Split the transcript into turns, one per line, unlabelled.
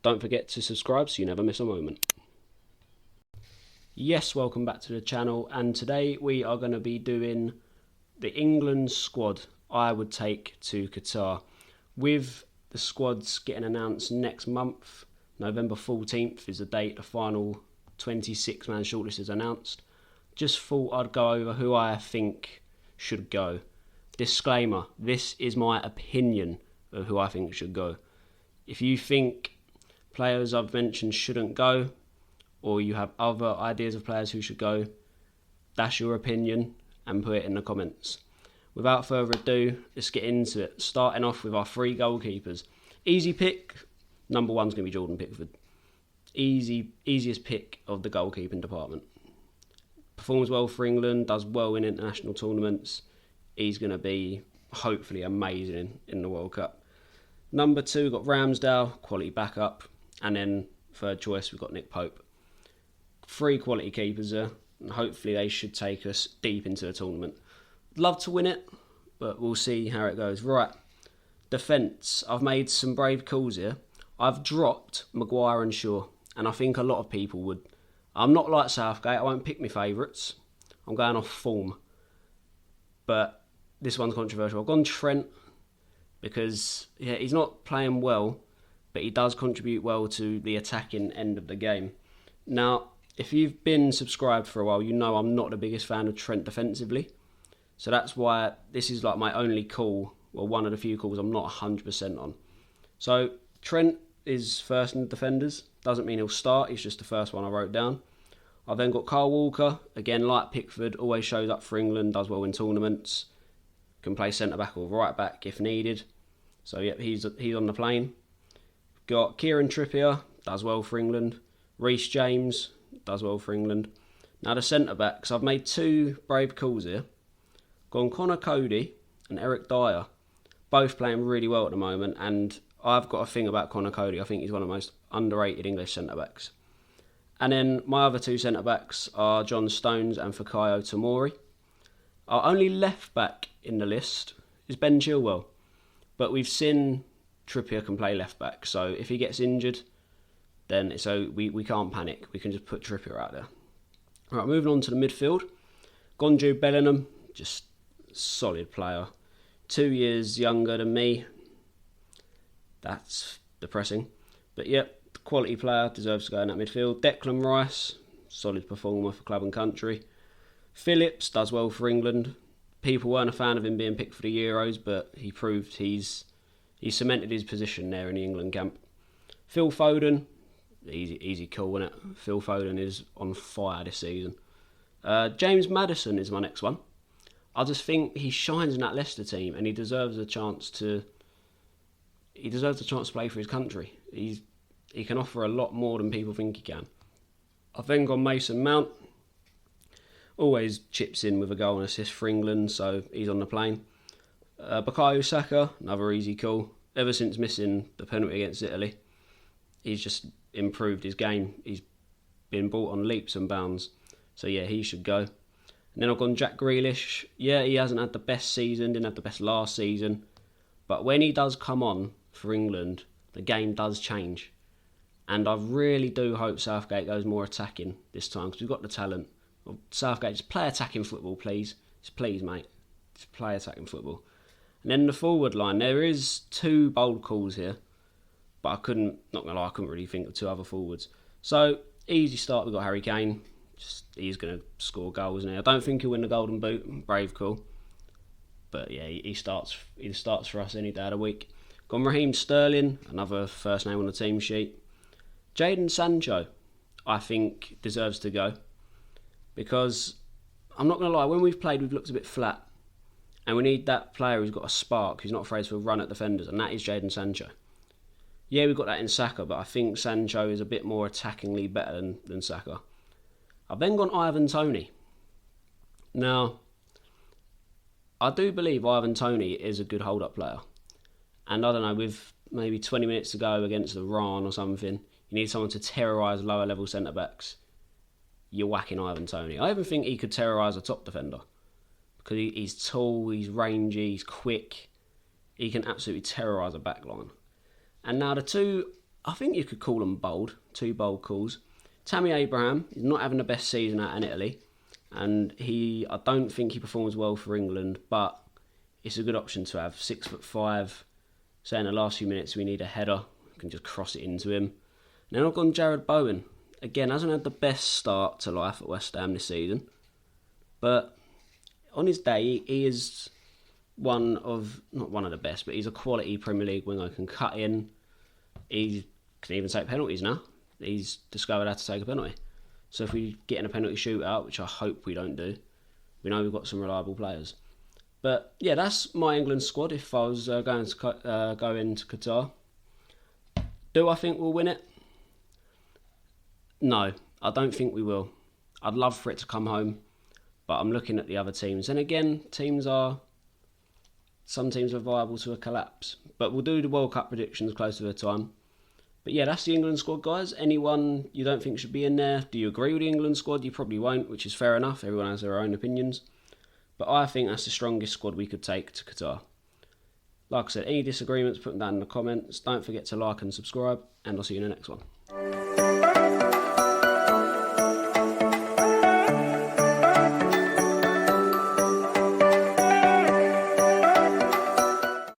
Don't forget to subscribe so you never miss a moment. Yes, welcome back to the channel, and today we are going to be doing the England squad I would take to Qatar. With the squads getting announced next month, November 14th is the date the final 26-man shortlist is announced. Just thought I'd go over who I think should go. Disclaimer, this is my opinion of who I think should go. If you think players I've mentioned shouldn't go, or you have other ideas of players who should go, that's your opinion and put it in the comments. Without further ado, let's get into it. Starting off with our three goalkeepers. Easy pick, number one's going to be Jordan Pickford. Easiest pick of the goalkeeping department. Performs well for England, does well in international tournaments. He's going to be hopefully amazing in the World Cup. Number two, we've got Ramsdale, quality backup. And then third choice, we've got Nick Pope. Three quality keepers there, and hopefully they should take us deep into the tournament. Love to win it, but we'll see how it goes. Right, defence. I've made some brave calls here. I've dropped Maguire and Shaw, and I think a lot of people would. I'm not like Southgate, I won't pick my favourites. I'm going off form. But this one's controversial. I've gone Trent because he's not playing well, but he does contribute well to the attacking end of the game. Now, if you've been subscribed for a while, you know I'm not the biggest fan of Trent defensively. So that's why this is like my only call, well, one of the few calls I'm not 100% on. So Trent is first in the defenders. Doesn't mean he'll start, he's just the first one I wrote down. I've then got Kyle Walker, again like Pickford, always shows up for England, does well in tournaments. Can play centre-back or right-back if needed. So yeah, he's on the plane. Got Kieran Trippier, does well for England. Reece James, does well for England. Now the centre-backs, I've made two brave calls here. Gone Connor Cody and Eric Dyer. Both playing really well at the moment, and I've got a thing about Connor Cody. I think he's one of the most underrated English centre-backs. And then my other two centre-backs are John Stones and Fikayo Tomori. Our only left-back in the list is Ben Chilwell. But we've seen Trippier can play left-back, so if he gets injured, then we can't panic. We can just put Trippier out there. All right, moving on to the midfield. Gone Jude Bellingham, just solid player. 2 years younger than me. That's depressing. But yep, quality player, deserves to go in that midfield. Declan Rice, solid performer for club and country. Phillips does well for England. People weren't a fan of him being picked for the Euros, but he proved he's cemented his position there in the England camp. Phil Foden, easy call, isn't it? Phil Foden is on fire this season. James Maddison is my next one. I just think he shines in that Leicester team, and he deserves a chance to play for his country. He can offer a lot more than people think he can. I've then gone Mason Mount. Always chips in with a goal and assist for England, so he's on the plane. Bukayo Saka, another easy call. Ever since missing the penalty against Italy, he's just improved his game. He's been brought on leaps and bounds. So yeah, he should go. And then I've gone Jack Grealish. Yeah, he hasn't had the best season, didn't have the best last season. But when he does come on for England, the game does change. And I really do hope Southgate goes more attacking this time, because we've got the talent. Well, Southgate, just play attacking football, please. Just please, mate. Just play attacking football. And then the forward line, there is two bold calls here. But I couldn't really think of two other forwards. So, easy start, we've got Harry Kane. He's going to score goals now. I don't think he'll win the Golden Boot. Brave call. But yeah, he starts for us any day of the week. Gone Raheem Sterling, another first name on the team sheet. Jadon Sancho, I think, deserves to go. Because, I'm not going to lie, when we've played, we've looked a bit flat. And we need that player who's got a spark, who's not afraid to run at defenders, and that is Jadon Sancho. Yeah, we've got that in Saka, but I think Sancho is a bit more attackingly better than Saka. I've then gone Ivan Toney. Now, I do believe Ivan Toney is a good hold-up player. And I don't know, with maybe 20 minutes to go against Iran or something, you need someone to terrorise lower-level centre-backs. You're whacking Ivan Toney. I even think he could terrorise a top defender. Because he's tall, he's rangy, he's quick. He can absolutely terrorise a backline. And now the two I think you could call them bold, 2 bold calls. Tammy Abraham is not having the best season out in Italy, and I don't think he performs well for England, but it's a good option to have. 6'5", say in the last few minutes we need a header, we can just cross it into him. And then I've gone Jared Bowen. Again, hasn't had the best start to life at West Ham this season, but on his day he is not one of the best, but he's a quality Premier League winger, can cut in. He can even take penalties now. He's discovered how to take a penalty. So if we get in a penalty shootout, which I hope we don't do, we know we've got some reliable players. But yeah, that's my England squad if I was going to go into Qatar. Do I think we'll win it? No, I don't think we will. I'd love for it to come home, but I'm looking at the other teams. And again, some teams are viable to a collapse. But we'll do the World Cup predictions close to the time. But yeah, that's the England squad, guys. Anyone you don't think should be in there? Do you agree with the England squad? You probably won't, which is fair enough. Everyone has their own opinions. But I think that's the strongest squad we could take to Qatar. Like I said, any disagreements, put them down in the comments. Don't forget to like and subscribe, and I'll see you in the next one.